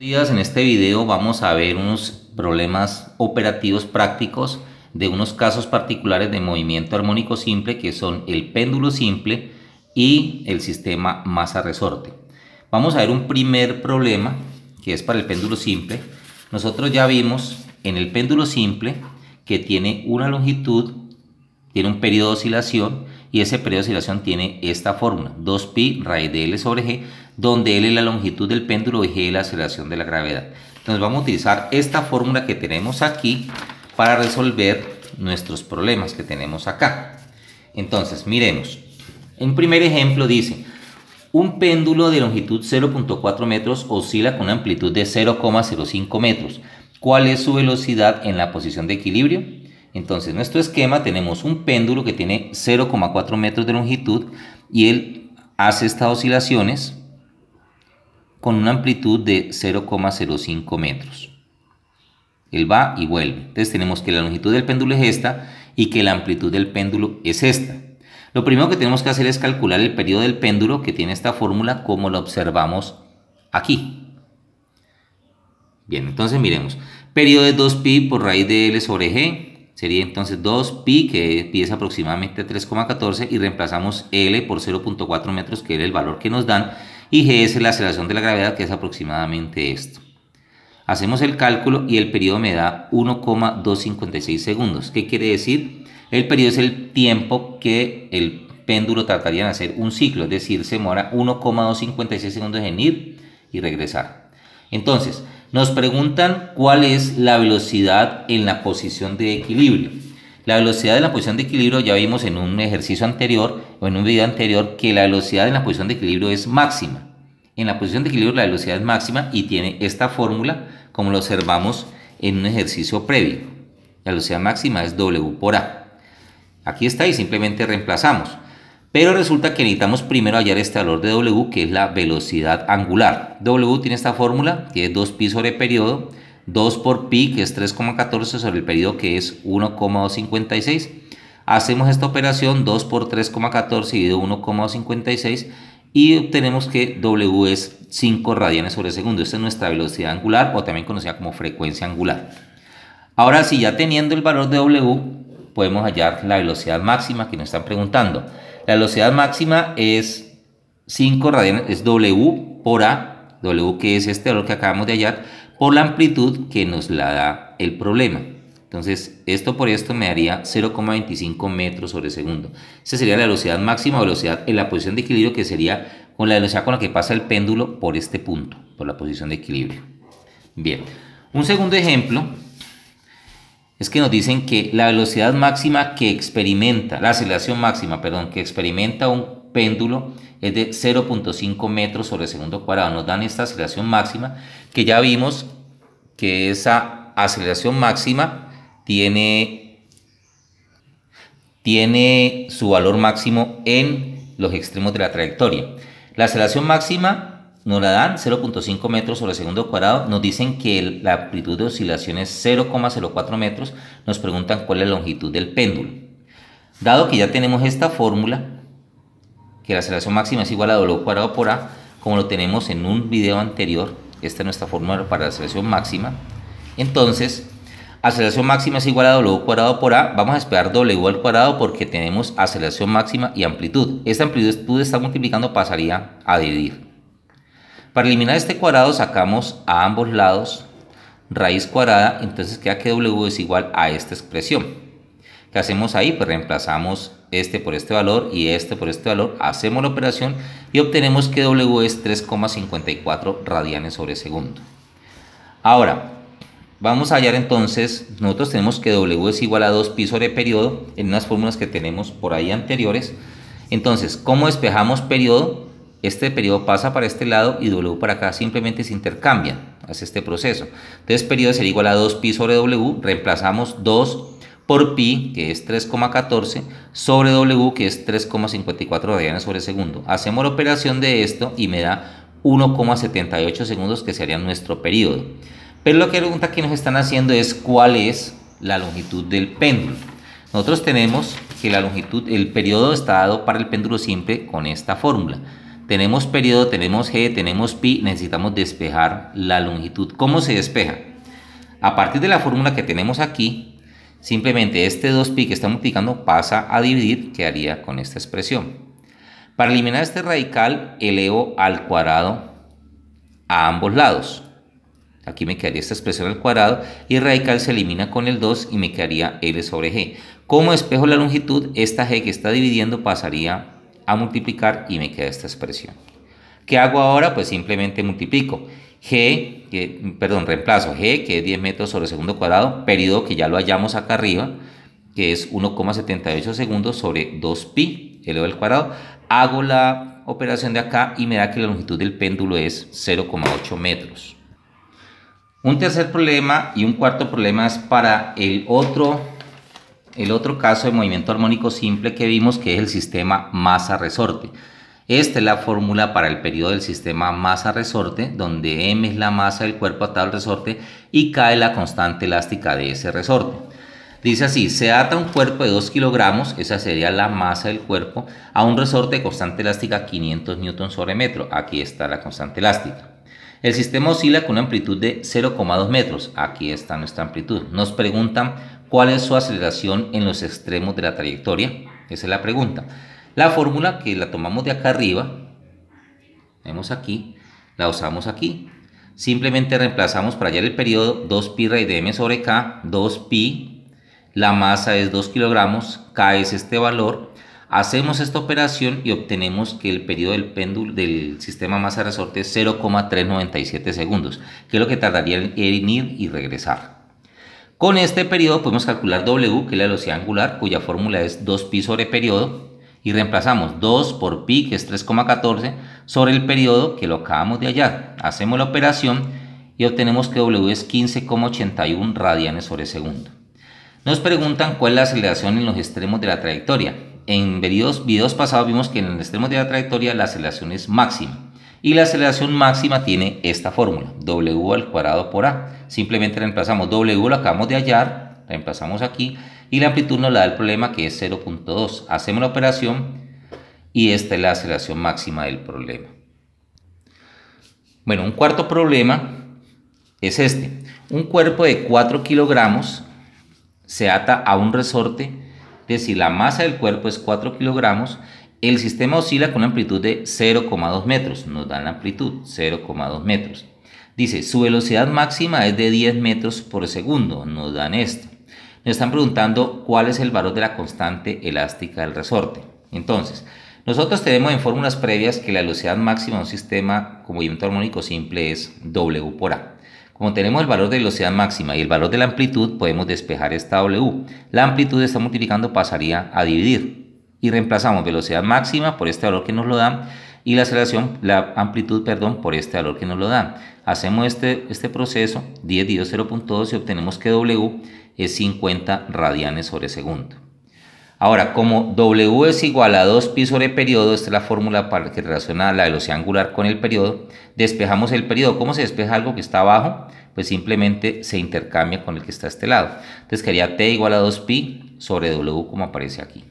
En este video vamos a ver unos problemas operativos prácticos de unos casos particulares de movimiento armónico simple que son el péndulo simple y el sistema masa-resorte. Vamos a ver un primer problema que es para el péndulo simple. Nosotros ya vimos en el péndulo simple que tiene una longitud, tiene un periodo de oscilación y ese periodo de oscilación tiene esta fórmula, 2pi raíz de L sobre G, donde L es la longitud del péndulo y G es la aceleración de la gravedad. Entonces vamos a utilizar esta fórmula que tenemos aquí para resolver nuestros problemas que tenemos acá. Entonces miremos, en un primer ejemplo dice, un péndulo de longitud 0.4 metros oscila con una amplitud de 0,05 metros. ¿Cuál es su velocidad en la posición de equilibrio? Entonces en nuestro esquema tenemos un péndulo que tiene 0,4 metros de longitud y él hace estas oscilaciones con una amplitud de 0,05 metros. Él va y vuelve. Entonces tenemos que la longitud del péndulo es esta y que la amplitud del péndulo es esta. Lo primero que tenemos que hacer es calcular el periodo del péndulo que tiene esta fórmula como lo observamos aquí. Bien, entonces miremos. Periodo de 2pi por raíz de L sobre G. Sería entonces 2pi, que pi es aproximadamente 3,14, y reemplazamos L por 0.4 metros, que era el valor que nos dan, y G es la aceleración de la gravedad, que es aproximadamente esto. Hacemos el cálculo y el periodo me da 1,256 segundos. ¿Qué quiere decir? El periodo es el tiempo que el péndulo trataría de hacer un ciclo, es decir, se demora 1,256 segundos en ir y regresar. Entonces, nos preguntan cuál es la velocidad en la posición de equilibrio. La velocidad en la posición de equilibrio ya vimos en un ejercicio anterior o en un video anterior que la velocidad en la posición de equilibrio es máxima. En la posición de equilibrio la velocidad es máxima y tiene esta fórmula como lo observamos en un ejercicio previo. La velocidad máxima es W por A. Aquí está y simplemente reemplazamos. Pero resulta que necesitamos primero hallar este valor de W, que es la velocidad angular. W tiene esta fórmula, que es 2pi sobre periodo, 2 por pi, que es 3,14 sobre el periodo, que es 1,256. Hacemos esta operación, 2 por 3,14 dividido 1,256, y obtenemos que W es 5 radianes sobre segundo. Esta es nuestra velocidad angular, o también conocida como frecuencia angular. Ahora sí, ya teniendo el valor de W, podemos hallar la velocidad máxima que nos están preguntando. La velocidad máxima es 5 radianes, es W por A, W que es este valor que acabamos de hallar, por la amplitud que nos la da el problema. Entonces, esto por esto me daría 0,25 metros sobre segundo. Esa sería la velocidad máxima o velocidad en la posición de equilibrio, que sería con la velocidad con la que pasa el péndulo por este punto, por la posición de equilibrio. Bien, un segundo ejemplo es que nos dicen que la velocidad máxima que experimenta, la aceleración máxima, perdón, que experimenta un péndulo es de 0.5 metros sobre segundo cuadrado. Nos dan esta aceleración máxima, que ya vimos que esa aceleración máxima tiene su valor máximo en los extremos de la trayectoria. La aceleración máxima nos la dan 0.5 metros sobre segundo cuadrado, nos dicen que la amplitud de oscilación es 0,04 metros, nos preguntan cuál es la longitud del péndulo. Dado que ya tenemos esta fórmula, que la aceleración máxima es igual a W cuadrado por A, como lo tenemos en un video anterior, esta es nuestra fórmula para la aceleración máxima, entonces, aceleración máxima es igual a W cuadrado por A, vamos a esperar W al cuadrado porque tenemos aceleración máxima y amplitud. Esta amplitud está multiplicando, pasaría a dividir. Para eliminar este cuadrado sacamos a ambos lados raíz cuadrada, entonces queda que W es igual a esta expresión. ¿Qué hacemos ahí? Pues reemplazamos este por este valor y este por este valor, hacemos la operación y obtenemos que W es 3,54 radianes sobre segundo. Ahora, vamos a hallar entonces, nosotros tenemos que W es igual a 2pi sobre periodo en unas fórmulas que tenemos por ahí anteriores. Entonces, ¿cómo despejamos periodo? Este periodo pasa para este lado y W para acá, simplemente se intercambian, hace este proceso. Entonces periodo sería igual a 2pi sobre W, reemplazamos 2 por pi, que es 3,14, sobre W, que es 3,54 radianes sobre segundo. Hacemos la operación de esto y me da 1,78 segundos, que sería nuestro periodo. Pero la pregunta que nos están haciendo es cuál es la longitud del péndulo. Nosotros tenemos que la longitud, el periodo está dado para el péndulo simple con esta fórmula. Tenemos periodo, tenemos g, tenemos pi, necesitamos despejar la longitud. ¿Cómo se despeja? A partir de la fórmula que tenemos aquí, simplemente este 2pi que está multiplicando pasa a dividir, quedaría con esta expresión. Para eliminar este radical, elevo al cuadrado a ambos lados. Aquí me quedaría esta expresión al cuadrado y el radical se elimina con el 2 y me quedaría L sobre G. ¿Cómo despejo la longitud? Esta G que está dividiendo pasaría a multiplicar y me queda esta expresión. ¿Qué hago ahora? Pues simplemente multiplico. Reemplazo G, que es 10 metros sobre segundo cuadrado, periodo que ya lo hallamos acá arriba, que es 1,78 segundos sobre 2pi, elevo al cuadrado. Hago la operación de acá y me da que la longitud del péndulo es 0,8 metros. Un tercer problema y un cuarto problema es para el otro caso de movimiento armónico simple que vimos, que es el sistema masa-resorte. Esta es la fórmula para el periodo del sistema masa-resorte, donde m es la masa del cuerpo atado al resorte y k es la constante elástica de ese resorte. Dice así: se ata un cuerpo de 2 kilogramos, esa sería la masa del cuerpo, a un resorte de constante elástica 500 newton sobre metro. Aquí está la constante elástica. El sistema oscila con una amplitud de 0,2 metros. Aquí está nuestra amplitud. Nos preguntan cuál es su aceleración en los extremos de la trayectoria. Esa es la pregunta. La fórmula, que la tomamos de acá arriba, vemos aquí, la usamos aquí. Simplemente reemplazamos para hallar el periodo 2pi raíz de m sobre k, 2pi, la masa es 2 kilogramos, k es este valor. Hacemos esta operación y obtenemos que el periodo del péndulo del sistema masa-resorte es 0,397 segundos, que es lo que tardaría en ir y regresar. Con este periodo podemos calcular W, que es la velocidad angular, cuya fórmula es 2pi sobre periodo, y reemplazamos 2 por pi, que es 3,14, sobre el periodo, que lo acabamos de hallar. Hacemos la operación y obtenemos que W es 15,81 radianes sobre segundo. Nos preguntan cuál es la aceleración en los extremos de la trayectoria. En videos pasados vimos que en el extremo de la trayectoria la aceleración es máxima. Y la aceleración máxima tiene esta fórmula, W al cuadrado por A. Simplemente reemplazamos W, lo acabamos de hallar, reemplazamos aquí, y la amplitud nos la da el problema, que es 0,2. Hacemos la operación y esta es la aceleración máxima del problema. Bueno, un cuarto problema es este. Un cuerpo de 4 kilogramos se ata a un resorte, es decir, la masa del cuerpo es 4 kilogramos, el sistema oscila con una amplitud de 0,2 metros, nos dan la amplitud, 0,2 metros. Dice, su velocidad máxima es de 10 metros por segundo, nos dan esto. Nos están preguntando cuál es el valor de la constante elástica del resorte. Entonces, nosotros tenemos en fórmulas previas que la velocidad máxima de un sistema con movimiento armónico simple es W por A. Como tenemos el valor de velocidad máxima y el valor de la amplitud, podemos despejar esta W. La amplitud está multiplicando, pasaría a dividir. Y reemplazamos velocidad máxima por este valor que nos lo dan y la amplitud, por este valor que nos lo dan. Hacemos este proceso, 10 dividido 0,2, y obtenemos que W es 50 radianes sobre segundo. Ahora, como W es igual a 2pi sobre periodo, esta es la fórmula para que relaciona la velocidad angular con el periodo, despejamos el periodo. ¿Cómo se despeja algo que está abajo? Pues simplemente se intercambia con el que está a este lado. Entonces quedaría T igual a 2pi sobre W, como aparece aquí.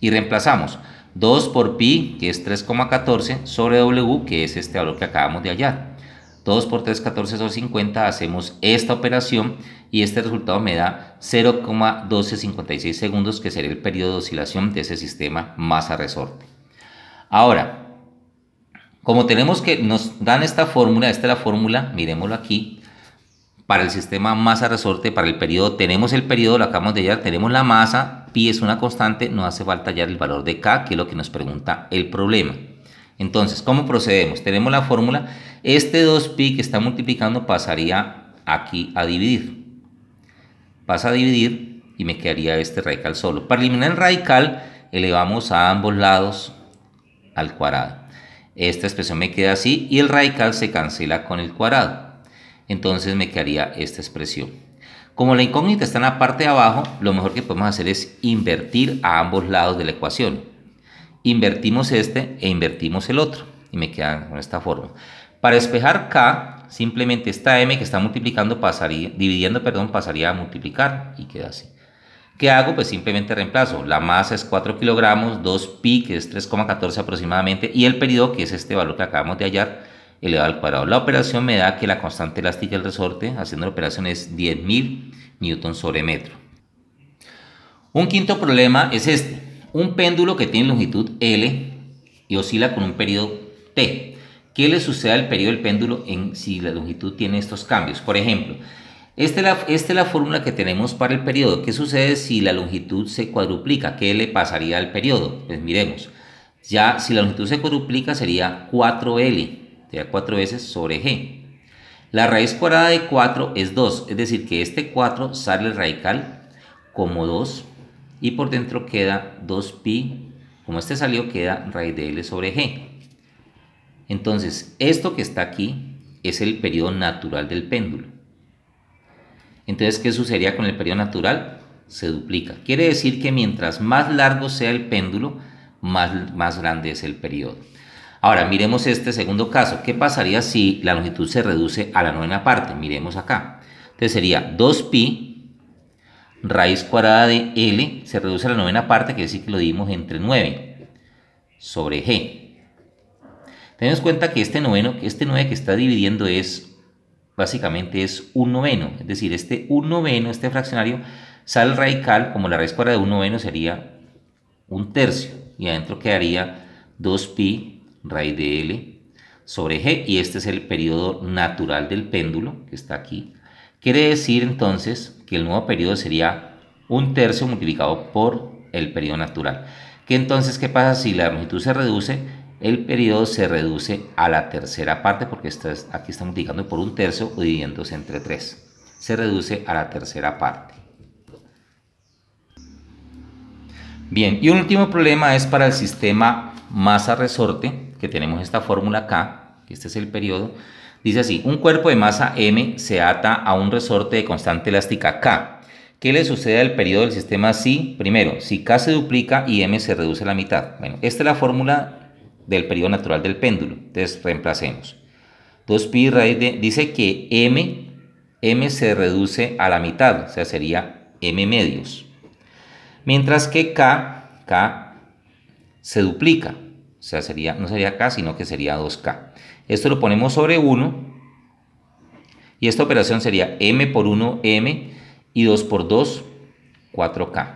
Y reemplazamos 2 por pi, que es 3,14, sobre W, que es este valor que acabamos de hallar. 2 por 3, 14 sobre 50, hacemos esta operación y este resultado me da 0,1256 segundos, que sería el periodo de oscilación de ese sistema masa-resorte. Ahora, como tenemos que nos dan esta fórmula, esta es la fórmula, miremoslo aquí, para el sistema masa-resorte, para el periodo, tenemos el periodo, lo acabamos de hallar, tenemos la masa, pi es una constante, no hace falta hallar el valor de k, que es lo que nos pregunta el problema. Entonces, ¿cómo procedemos? Tenemos la fórmula, este 2pi que está multiplicando pasaría aquí a dividir. Pasa a dividir y me quedaría este radical solo. Para eliminar el radical, elevamos a ambos lados al cuadrado. Esta expresión me queda así y el radical se cancela con el cuadrado. Entonces me quedaría esta expresión. Como la incógnita está en la parte de abajo, lo mejor que podemos hacer es invertir a ambos lados de la ecuación. Invertimos este e invertimos el otro y me quedan con esta forma. Para despejar k, simplemente esta m que está dividiendo, pasaría a multiplicar y queda así. ¿Qué hago? Pues simplemente reemplazo. La masa es 4 kilogramos, 2pi, que es 3,14 aproximadamente, y el periodo, que es este valor que acabamos de hallar, elevado al cuadrado. La operación me da que la constante elástica del resorte, haciendo la operación, es 10.000 newton sobre metro. Un quinto problema es este. Un péndulo que tiene longitud L y oscila con un periodo T. ¿Qué le sucede al periodo del péndulo si la longitud tiene estos cambios? Por ejemplo, esta es la fórmula que tenemos para el periodo. ¿Qué sucede si la longitud se cuadruplica? ¿Qué le pasaría al periodo? Pues miremos. Ya si la longitud se cuadruplica sería 4L, sería 4 veces sobre G. La raíz cuadrada de 4 es 2, es decir que este 4 sale radical como 2 y por dentro queda 2pi, como este salió queda raíz de L sobre G. Entonces esto que está aquí es el periodo natural del péndulo. Entonces, ¿qué sucedería con el periodo natural? Se duplica. Quiere decir que mientras más largo sea el péndulo, más grande es el periodo. Ahora, miremos este segundo caso. ¿Qué pasaría si la longitud se reduce a la novena parte? Miremos acá. Entonces sería 2pi, raíz cuadrada de L, se reduce a la novena parte, quiere decir que lo dividimos entre 9, sobre G. Tenemos cuenta que este 9 que está dividiendo básicamente es un noveno, es decir, este un noveno, este fraccionario, sale radical, como la raíz cuadrada de un noveno sería un tercio, y adentro quedaría 2pi raíz de L sobre G, y este es el periodo natural del péndulo, que está aquí. Quiere decir entonces que el nuevo periodo sería un tercio multiplicado por el periodo natural. Entonces, ¿qué pasa si la longitud se reduce? El periodo se reduce a la tercera parte, porque aquí está multiplicando por un tercio o dividiéndose entre 3. Se reduce a la tercera parte. Bien, y un último problema es para el sistema masa-resorte, que tenemos esta fórmula acá, que este es el periodo. Dice así: un cuerpo de masa m se ata a un resorte de constante elástica K. ¿Qué le sucede al periodo del sistema si? Primero, si K se duplica y m se reduce a la mitad. Bueno, esta es la fórmula del periodo natural del péndulo. Entonces reemplacemos. 2pi raíz de, dice que m se reduce a la mitad, o sea, sería m medios. Mientras que k se duplica, o sea, no sería k, sino que sería 2k. Esto lo ponemos sobre 1, y esta operación sería m por 1, m, y 2 por 2, 4k.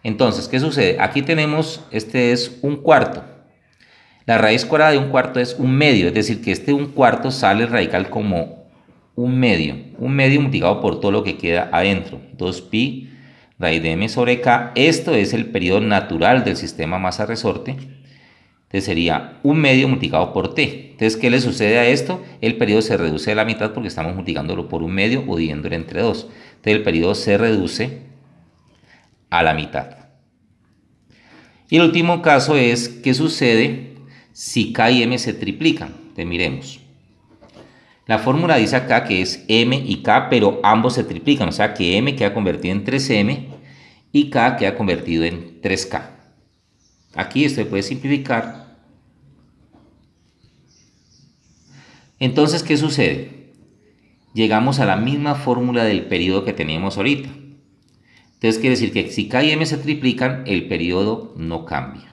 Entonces, ¿qué sucede? Aquí tenemos, este es un cuarto. La raíz cuadrada de un cuarto es un medio, es decir, que este un cuarto sale radical como un medio multiplicado por todo lo que queda adentro, 2pi raíz de m sobre k. Esto es el periodo natural del sistema masa-resorte. Entonces sería un medio multiplicado por t. Entonces, ¿qué le sucede a esto? El periodo se reduce a la mitad porque estamos multiplicándolo por un medio o dividiéndolo entre 2. Entonces el periodo se reduce a la mitad. Y el último caso es, ¿qué sucede si k y m se triplican? Entonces miremos. La fórmula dice acá que es m y k, pero ambos se triplican, o sea que m queda convertido en 3m y k queda convertido en 3k. Aquí esto se puede simplificar. Entonces, ¿qué sucede? Llegamos a la misma fórmula del periodo que teníamos ahorita. Entonces quiere decir que si k y m se triplican, el periodo no cambia.